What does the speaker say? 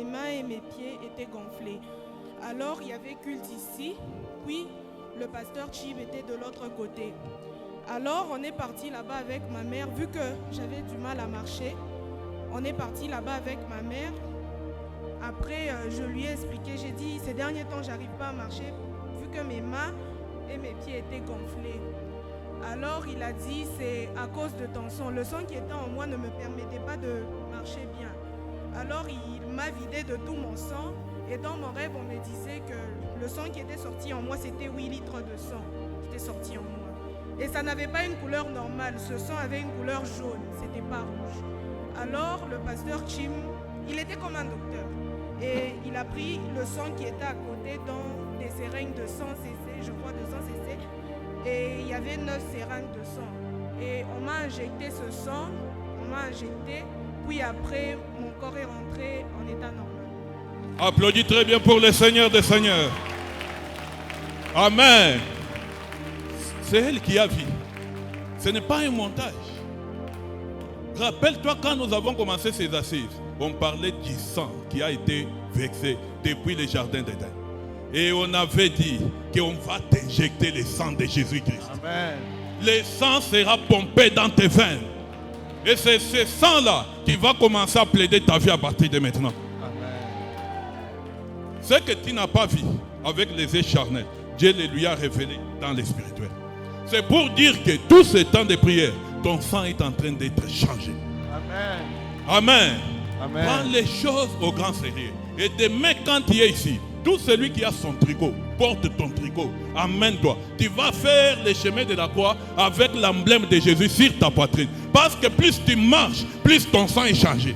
mes mains et mes pieds étaient gonflés. Alors il y avait culte ici, puis le pasteur Chib était de l'autre côté. Alors on est parti là-bas avec ma mère, vu que j'avais du mal à marcher. On est parti là-bas avec ma mère. Après, je lui ai expliqué, j'ai dit, ces derniers temps, j'arrive pas à marcher, vu que mes mains et mes pieds étaient gonflés. Alors il a dit, c'est à cause de ton sang. Le sang qui était en moi ne me permettait pas de marcher bien. Alors il m'a vidé de tout mon sang. Et dans mon rêve, on me disait que le sang qui était sorti en moi, c'était 8 litres de sang qui était sorti en moi. Et ça n'avait pas une couleur normale. Ce sang avait une couleur jaune, c'était pas rouge. Alors le pasteur Chim, il était comme un docteur. Et il a pris le sang qui était à côté dans des seringues de 100 cc, je crois de 100 cc. Et il y avait 9 seringues de sang. Et on m'a injecté ce sang, on m'a injecté, puis après, mon corps est rentré en état normal. Applaudis très bien pour le Seigneur des Seigneurs. Amen. C'est elle qui a vu. Ce n'est pas un montage. Rappelle-toi quand nous avons commencé ces assises, on parlait du sang qui a été versé depuis le jardin d'Éden. Et on avait dit qu'on va t'injecter le sang de Jésus-Christ. Amen. Le sang sera pompé dans tes veines. Et c'est ce sang-là qui va commencer à plaider ta vie à partir de maintenant. Ce que tu n'as pas vu avec les yeux charnels, Dieu le lui a révélé dans le spirituel. C'est pour dire que tout ce temps de prière, ton sang est en train d'être changé. Amen. Amen. Amen. Prends les choses au grand sérieux. Et demain, quand tu es ici, tout celui qui a son tricot, porte ton tricot, amène-toi. Tu vas faire le chemin de la croix avec l'emblème de Jésus sur ta poitrine. Parce que plus tu marches, plus ton sang est changé.